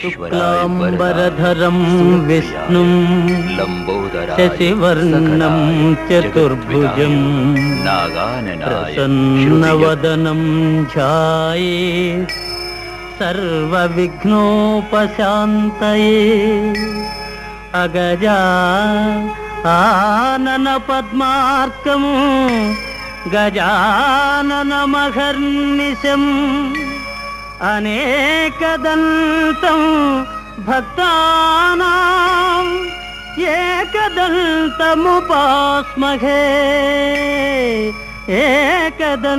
शुक्लाम्बरधरं विष्णुं शशिवर्णं चतुर्भुजं प्रसन्नवदनं ध्यायेत् सर्वविघ्नोपशान्तये। अगजा आनन पद्मार्कं गजाननमहर्निशम् अनेकदन्तं भक्तानां एकदन्तमुपास्महे एकदन्तमुपास्महे।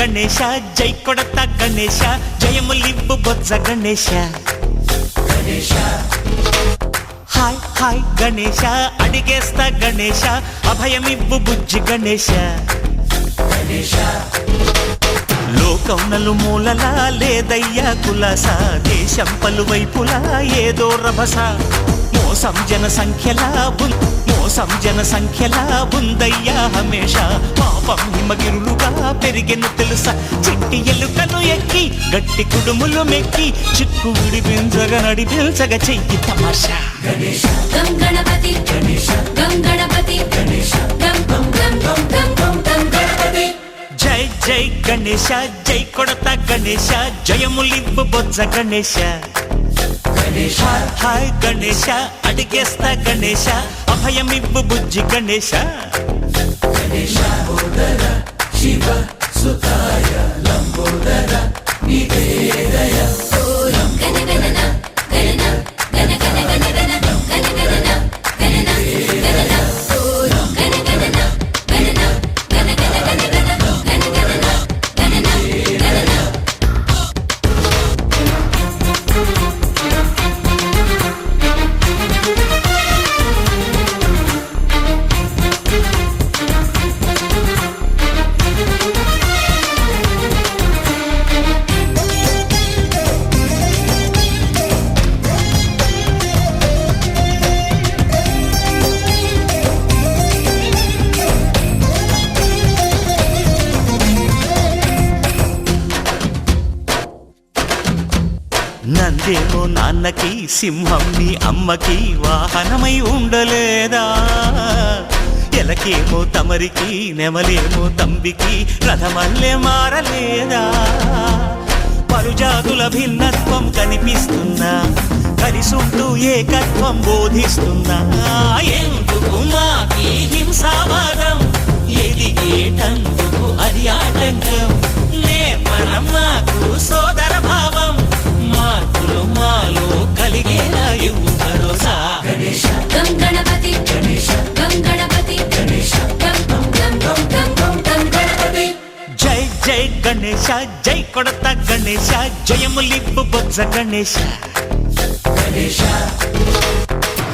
గణేశ జై కొడత గణేశ జయములివ్వు బొజ్జ గణేశ హాయ్ హాయ్ గణేశ అడిగేస్తా గణేశ అభయమివ్వు బుజ్జి గణేశ లోకం నలుమూలలా లేదయ్యా కులాస దేశం పలువైపులా ఏదో రభస మోసం జన సంఖ్యలా ఉందయ్యా హమేష పాపం హిమగిరులుగా పెరిగెను తెలుసా చిట్టి ఎలుకను ఎక్కి గట్టి కుడుములు మెక్కి చిక్కు విడిపించగ నడిపించగ చెయ్యి తమాషా గణేశ గం గణపతి గణేశ గం గణపతి గణేశ గం గం గం గం గం గం గణపతి జై జై గణేశ జై కొడత గణేశ జయములివ్వు బొజ్జ గణేశ హాయ్ గణేశ అడిగేస్తా గణేశ అభయమివ్వు బుజ్జి గణేశ శివ సుతాయ లంబోదర నివేదయ తండ్రేమో నాన్నకి సింహం నీ అమ్మకి వాహనమై ఉండలేదా ఎలకేమో తమరికి నెమలేమో తంబికి రథమల్లే మారలేదా పరుజాతుల భిన్నత్వం కనిపిస్తున్నా కలిసుంటూ ఏకత్వం బోధిస్తున్నా ఎందుకు మాకి హింసావాదం ఎదిగేటందుకు అది ఆటంకం నేర్పడం మాకు సోదర భావం మార్పులు మాలో కలిగేలా ఇవ్వు భరోసా గం గణపతి గం గణపతి గం గం గం గం గం గం గం గణపతి జై జై గణేశ జై కొడత గణేశ జయములిప్పు బొజ్జ గణేశ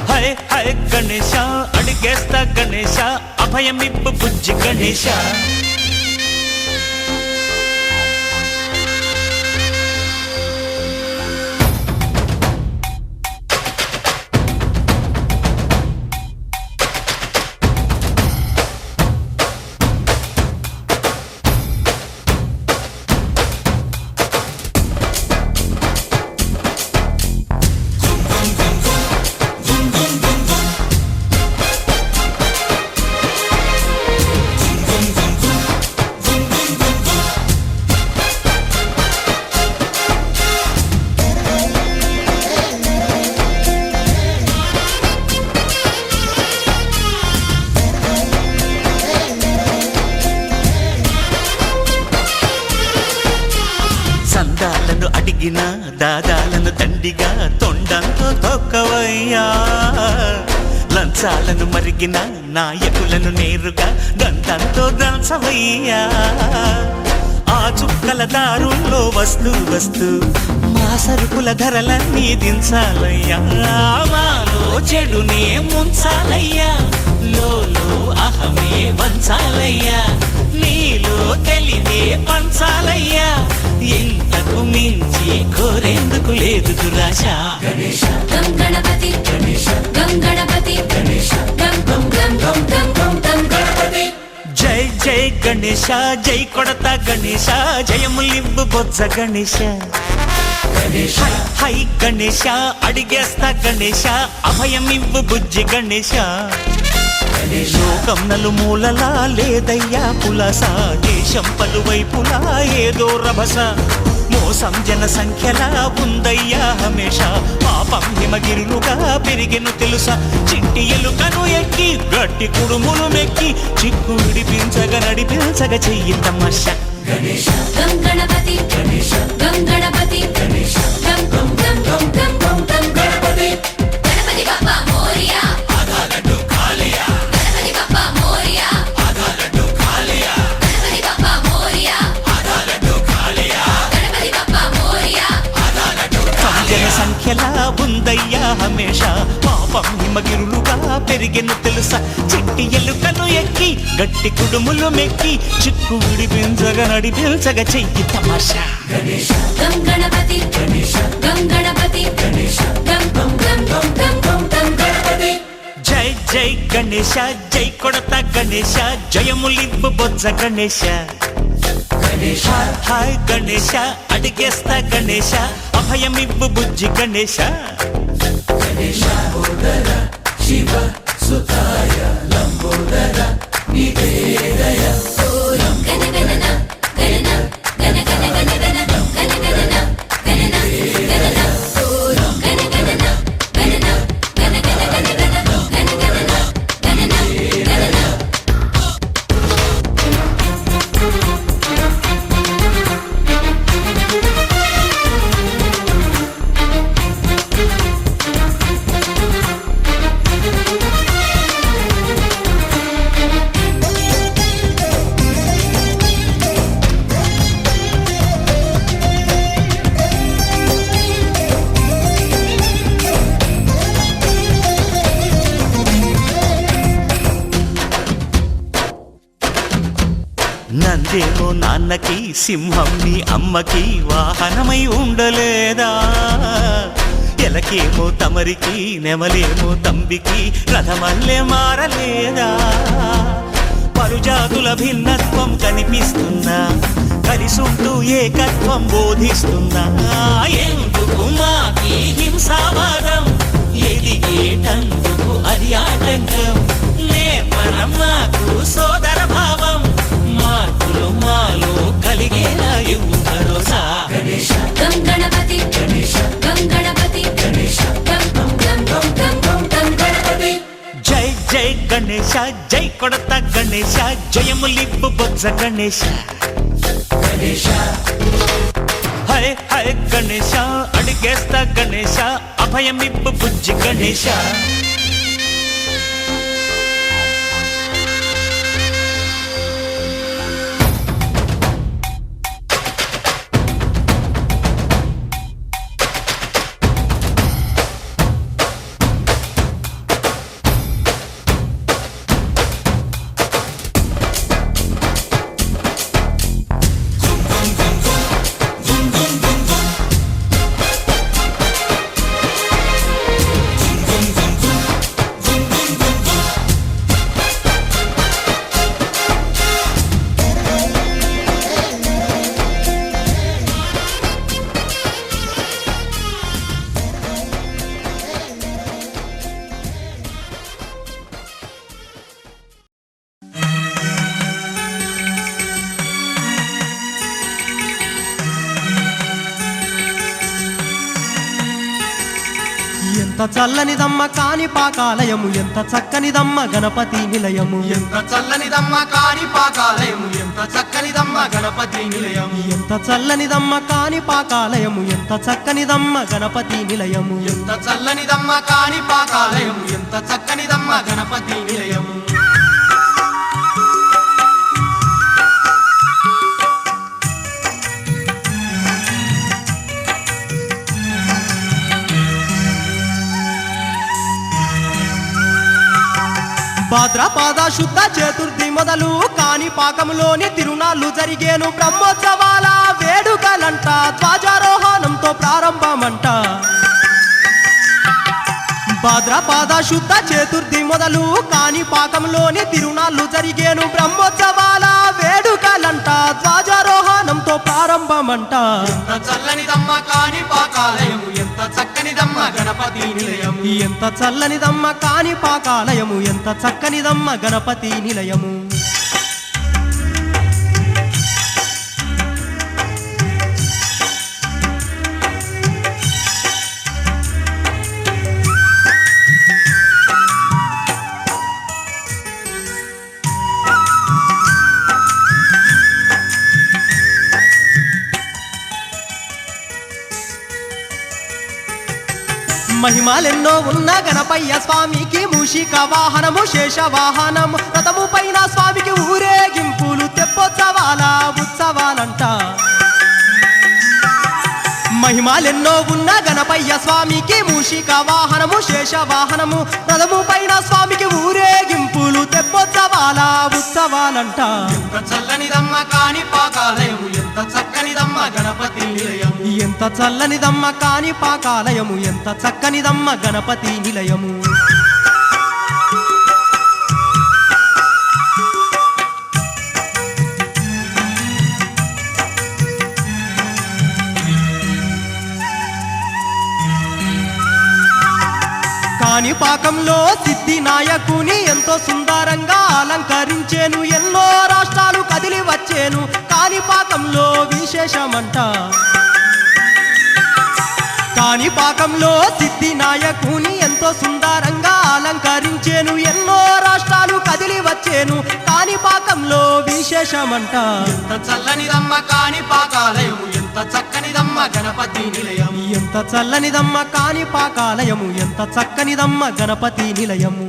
హై హై గణేశ అడిగేస్తా గణేశ అభయమిప్పు బుజ్జి గణేశ సందాలను అడిగిన దాదాలను దండిగా తొండంతో తొక్కవయ్యా లంచాలను మరిగిన నాయకులను నేరుగా దంతంతో దంచవయ్యా ఆ చుక్కల దారుల్లో వస్తూ వస్తూ మా సరుకుల ధరలన్నీ దించాలయ్యా మాలో చెడునే ముంచాలయ్యా లోలో అహమే వంచాలయ్యా నీలో తెలివే పంచాలయ్యా ఇంతకు మించి కోరేందుకు లేదు దురాశ గం గణపతి గం గణపతి గం గం గం గం గం గం గం గణపతి జై జై గణేశ జై కొడత గణేశ జయములివ్వు బొజ్జ గణేశ హై హై గణేశ అడిగేస్తా గణేశ అభయమివ్వు బుజ్జి గణేశ లోకం నలుమూలలా లేదయ్యా పులస దేశం పలువైపులా ఏదో రభస మోసం జన సంఖ్యలా ఉందయ్యా హమేష పాపం హిమగిరులుగా పెరిగెను తెలుసా చిట్టి ఎలుకను ఎక్కి గట్టి కుడుములు మెక్కి చిక్కు విడిపించగ నడిపించగ చెయ్యి తమాష గం గణపతి గం గణపతి గం గం గం గం గం గం గం గణపతి గణపతి బప్పా మోరియా గణపతి బప్పా మోరియా గణపతి బప్పా మోరియా గణపతి బప్పా మోరియా జన సంఖ్యలా ఉందయ్యా హమేష పాపం హిమగిరులుగా పెరిగెను తెలుసా చిట్టి ఎలుకను ఎక్కి గట్టి కుడుములు మెక్కి చిక్కు విడిపించగ నడిపించగ చెయ్యి తమాషా గం గణపతి గం గణపతి గం గం గం గం గం గం గం గణపతి జై జై గణేశ జై కొడత గణేశ జయములివ్వు బొజ్జ గణేశ హాయ్ గణేశ అడిగేస్తా గణేశ అభయమివ్వు బుజ్జి గణేశ శివ సుతాయ లంబోదర నివేదయ గణ గణన గణన గణ గణ గణ గణ గణ గణన గణన గణన గణ గణన గణన గణ గణ గణ గణ గణ గణన గణన గణన నందేమో నాన్నకి సింహం నీ అమ్మకి వాహనమై ఉండలేదా ఎలకేమో తమరికి నెమలేమో తంబికి రథమల్లే మారలేదా పరుజాతుల భిన్నత్వం కనిపిస్తున్నా కలిసుంటూ ఏకత్వం బోధిస్తున్నా ఎందుకు మాకి హింసావాదం ఎదిగేటందుకు అది ఆటంకం నేపరం మాకు సోదర భావం మార్పులు మాలో కలిగేలా ఇవ్వు భరోసా గణేశ గం గణపతి గణేశ గం గణపతి గణేశ గం గం గం గం గం గం గణపతి జై జై గణేశ జై కొడత గణేశ జయములిప్పు బొజ్జ గణేశ గణేశ హై హై గణేశ అడిగేస్తా గణేశ అభయమిప్పు బుజ్జి గణేశ ఎంత చల్లనిదమ్మ కాని పాకాలయము ఎంత చక్కనిదమ్మ గణపతి నిలయము ఎంత చల్లనిదమ్మ కాని పాకాలయము ఎంత చక్కనిదమ్మ గణపతి నిలయము ఎంత చల్లనిదమ్మ కాని పాకాలయము ఎంత చక్కనిదమ్మ గణపతి నిలయము ఎంత చల్లనిదమ్మ కాని పాకాలయము ఎంత చక్కనిదమ్మ గణపతి నిలయము భాద్రపాద శుద్ధ చతుర్థి మొదలు కాని పాకములోని తిరునాళ్ళు జరిగేను బ్రహ్మోత్సవాల వేడుకలంట ధ్వజారోహణంతో ప్రారంభమంట భాద్రపాద శుద్ధ చతుర్థి మొదలు కాని పాకంలోని తిరునాళ్ళు జరిగేను బ్రహ్మోత్సవాల వేడుకలంట ధ్వజారోహణంతో ప్రారంభమంట ఎంత చల్లనిదమ్మ కాని పాకాలయము ఎంత చక్కనిదమ్మ గణపతి నిలయము ఎంత చల్లనిదమ్మ కాని పాకాలయము ఎంత చక్కనిదమ్మ గణపతి నిలయము మహిమలెన్నో ఉన్న గణపయ్య స్వామికి మూషిక వాహనము శేష వాహనము రథము పైన స్వామికి ఊరేగింపులు తెప్పోత్సవాల ఉత్సవాలంట మహిమలెన్నో ఉన్న గణపయ్య స్వామికి మూషిక వాహనము శేష వాహనము రథము పైన స్వామికి ఊరేగింపులు తెప్పోత్సవాల ఉత్సవాలంట ఎంత చల్లనిదమ్మ కాని పాకాలయము ఎంత చక్కనిదమ్మ గణపతి నిలయము ఎంత చల్లనిదమ్మ కాని పాకాలయము ఎంత చక్కనిదమ్మ గణపతి నిలయము కాణిపాకంలో సిద్ధి నాయకుని ఎంతో సుందరంగా అలంకరించేను ఎన్నో రాష్ట్రాలు కదిలి వచ్చేను కాణిపాకంలో విశేషమంట కాణిపాకంలో సిద్ధి నాయకుని ఎంతో సుందరంగా అలంకరించేను ఎన్నో రాష్ట్రాలు కదిలి వచ్చేను కాణిపాకంలో విశేషమంట ఎంత చల్లనిదమ్మ కాని పాకాలయము ఎంత చక్కనిదమ్మ గణపతి నిలయము ఎంత చల్లనిదమ్మ కాని పాకాలయము ఎంత చక్కనిదమ్మ గణపతి నిలయము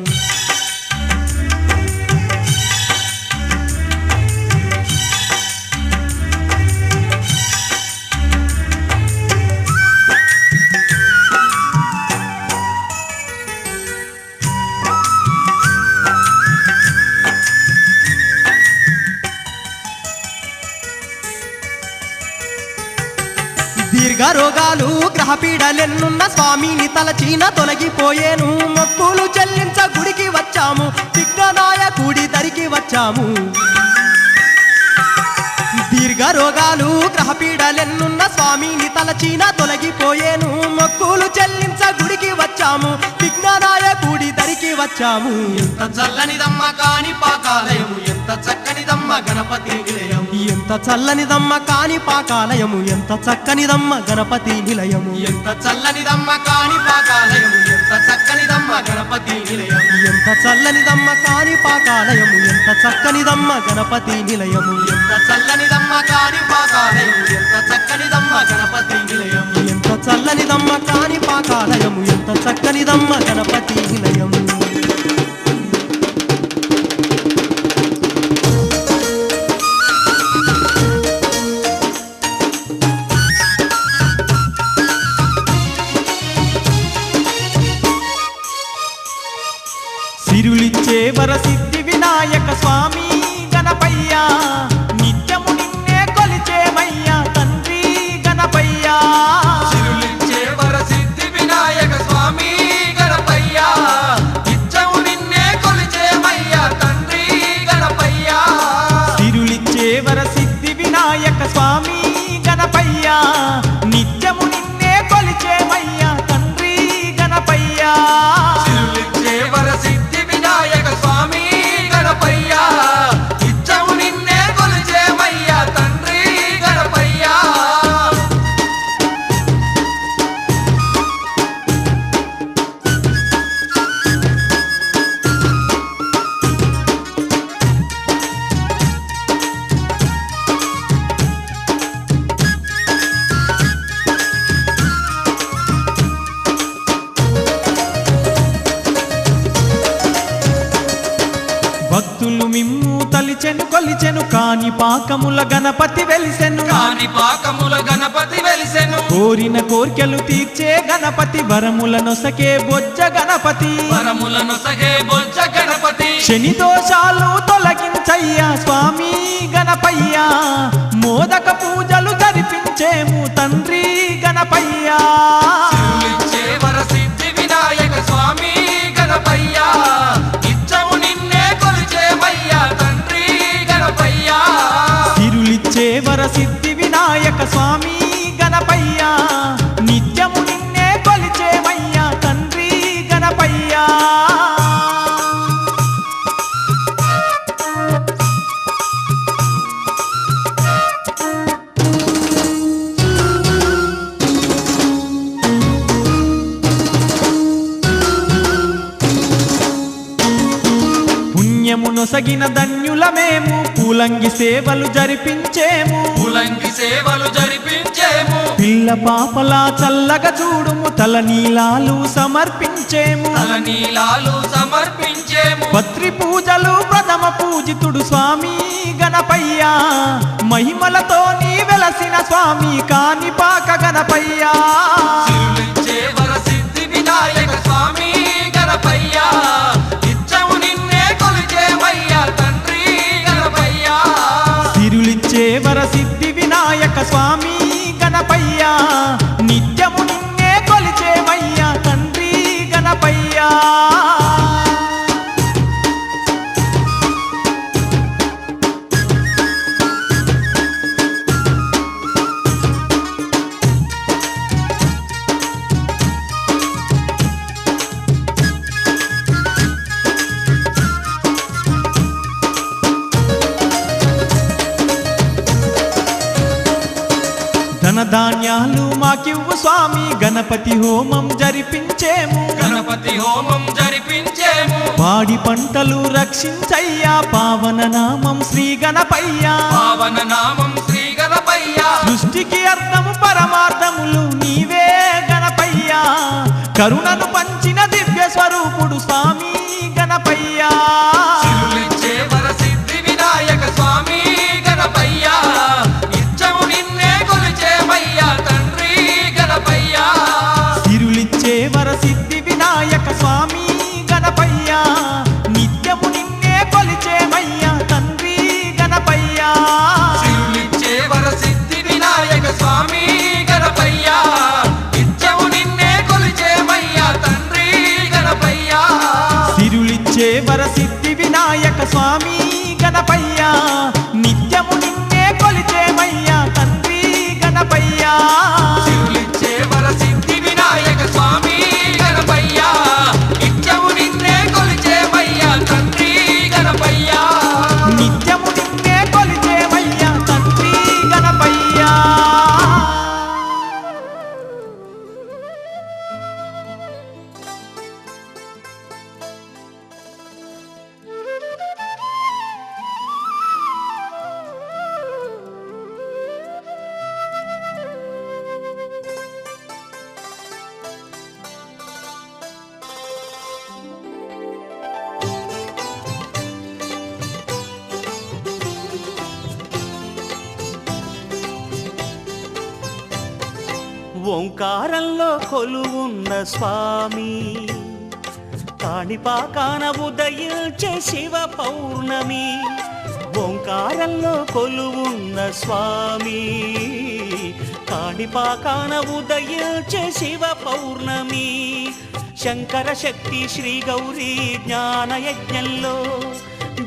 దీర్ఘ రోగాలు గ్రహపీడలెన్నున్న స్వామిని తలచీన తొలగిపోయేను మొక్కులు చెల్లించ గుడికి వచ్చాము విఘ్ననాయకుడి దరికి వచ్చాము దీర్ఘ రోగాలు గ్రహపీడలెన్నున్న స్వామిని తలచిన తొలగిపోయేను మొక్కులు చెల్లించ గుడికి వచ్చాము విజ్ఞానాయకుడి దరికి వచ్చాము ఎంత చల్లనిదమ్మ కాని పాకాలయము ఎంత చక్కనిదమ్మ గణపతి నిలయము ఎంత చల్లనిదమ్మ కాని పాకాలయము ఎంత చక్కనిదమ్మ గణపతి నిలయము ఎంత చల్లనిదమ్మ కాని పాకాలయము ఎంత చక్కనిదమ్మ గణపతి నిలయము ఎంత చల్లనిదమ్మ కాని పాకాలయము ఎంత చక్కనిదమ్మ గణపతి నిలయము ఎంత చల్లనిదమ్మ కాని పాకాలయము ఎంత చక్కనిదమ్మ గణపతి నిలయము ఎంత చల్లనిదమ్మ కాని పాకాలయము ఎంత చక్కనిదమ్మ గణపతి నిలయము సిరులిచ్చే వరసిద్ధి వినాయక స్వామి గణపయ్యా నిత్యము నిన్నే కొలిచేమయ్యా తండ్రి గణపయ్యా సిరులిచ్చే వరసిద్ధి వినాయక స్వామి గణపయ్యా నిత్యము నిన్నే కొలిచేమయ్యా తండ్రి గణపయ్యా సిరులిచ్చే వరసిద్ధి వినాయక స్వామి గణపయ్యా నిత్యము నిన్నే కొలిచేమయ్యా తండ్రి గణపయ్యా సిరులిచ్చే వరసిద్ధి వినాయక స్వామి గణపయ్యా నిత్యము నిన్నే కొలిచేమయ్యా తండ్రి గణపయ్యా భక్తులు మిమ్ము తలిచెను కొలిచెను కాని పాకముల గణపతి వెలిసెను కాని పాకముల గణపతి వెలిసెను కోరిన కోర్కెలు తీర్చే గణపతి వరముల నొసకే బొజ్జ గణపతి వరములను సగే బొజ్జ గణపతి శని దోషాలు తొలగించయ్యా స్వామి గణపయ్యా మోదక పూజలు జరిపించేము తండ్రి గణపయ్యా సిరులిచ్చే వరసిద్ధి వినాయక స్వామి గణపయ్యా నిత్యము నిన్నే కొలిచేమయ్యా తండ్రి గణపయ్యా సిరులిచ్చే వరసిద్ధి వినాయక స్వామి గణపయ్యా నిత్యము నిన్నే కొలిచేమయ్యా తండ్రి గణపయ్యా పుణ్యము నొసగిన ధన్యులమేము పూలంగి సేవలు జరిపించేము పులంగి సేవలు జరిపించేము పిల్ల పాపలా చల్లగా చూడుము తలనీలాలు సమర్పించేము తలనీలాలు సమర్పించేము పత్రి పూజలు ప్రథమ పూజితుడు స్వామి గణపయ్యా మహిమలతో నీ వెలసిన స్వామి కాని పాక గణపయ్యా సిరులిచ్చే వరసిద్ధి వినాయక స్వామి గణపయ్యా నిత్యము నిన్నే కొలిచేమయ్యా తండ్రి గణపయ్యా సిరులిచ్చే వరసిద్ధి వినాయక స్వామి గణపయ్యా నిత్యము నిన్నే కొలిచేమయ్యా తండ్రి గణపయ్యా ధనధాన్యాలు మాకివ్వు స్వామి గణపతి హోమం జరిపించేము గణపతి హోమం జరిపించేము పాడి పంటలు రక్షించయ్యా పావన నామం శ్రీ గణపయ్యా పావన నామం శ్రీ గణపయ్యా సృష్టికి అర్థము పరమార్థములు నీవే గణపయ్యా కరుణను పంచిన దివ్య స్వరూపుడు స్వామి గణపయ్యా సిరులిచ్చే వరసిద్ధి వినాయక స్వామి గణపయ్యా నిత్యము నిన్నే కొలిచేమయ్యా తండ్రి గణపయ్యా సిరులిచ్చే వరసిద్ధి వినాయక స్వామి గణపయ్యా నిత్యము నిన్నే కొలిచేమయ్యా తండ్రి గణపయ్యా సిరులిచ్చే వరసిద్ధి వినాయక స్వామి గణపయ్యా నిత్యము నిన్నే కొలిచేమయ్యా తండ్రి గణపయ్యా సిరులిచ్చే వరసిద్ధి వినాయక స్వామి గణపయ్యా నిత్యము నిన్నే కొలిచేమయ్యా ఓంకారంలో కొలువున్న స్వామి కాణిపాకాన ఉదయించే శివ పౌర్ణమి ఓంకారంలో కొలువున్న స్వామి కాణిపాకాన ఉదయించే శివ పౌర్ణమి శంకర శక్తి శ్రీ గౌరీ జ్ఞాన యజ్ఞంలో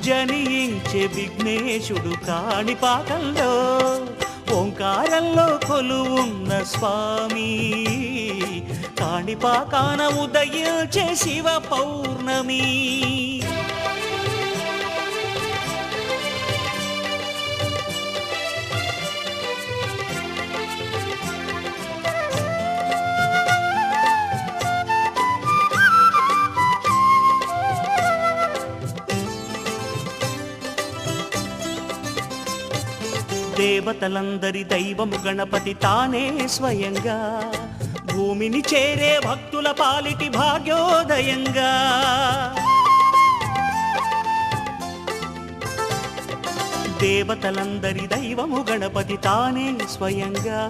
జనించే విఘ్నేశుడు కాణిపాకంలో ఓంకారంలో కొలువున్న స్వామి కాణిపాకాన ఉదయించే శివ పౌర్ణమి దేవతలందరి దైవము గణపతి తానే స్వయంగా భూమిని చేరే భక్తుల పాలిటి భాగ్యోదయంగా దేవతలందరి దైవము గణపతి తానే స్వయంగా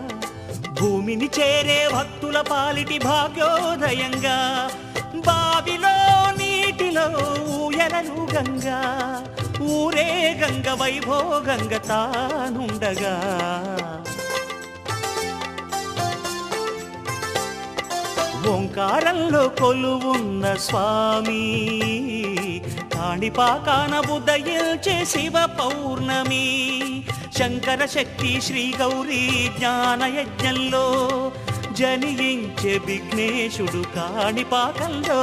భూమిని చేరే భక్తుల పాలిటి భాగ్యోదయంగా బావిలో నీటిలో ఊయలను గంగా ఊరే గంగ వైభోగంగ తానుండగా ఓంకారంలో కొలువున్న స్వామి కాణిపాకాన ఉదయించే శివ పౌర్ణమి శంకర శక్తి శ్రీ గౌరీ జ్ఞాన యజ్ఞంలో జనించే విఘ్నేశుడు కాణిపాకంలో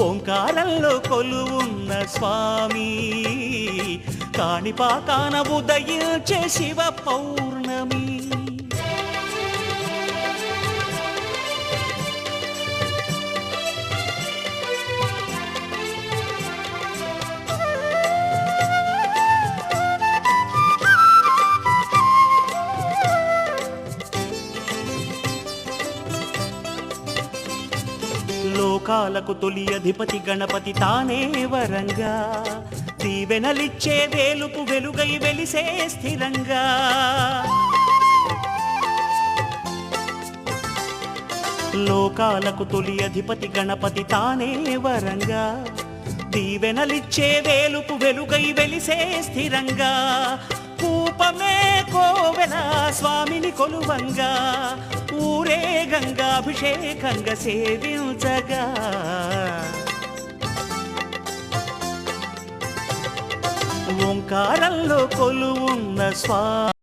ఓంకారంలో కొలువున్న స్వామి కాణిపాకాన ఉదయించే శివ పౌర్ణమి లోకాలకు తొలి అధిపతి గణపతి తానే వరంగా దీవెనలిచ్చే వేలుపు వెలుగై వెలిసే స్థిరంగా లోకాలకు తొలి అధిపతి గణపతి తానే వరంగా దీవెనలిచ్చే వేలుపు వెలుగై వెలిసే స్థిరంగా కూపమే కోవెల స్వామిని కొలువంగా ఊరే గంగాభిషేకంగా సేవించగా ఓంకారంలో కొలువున్న స్వామి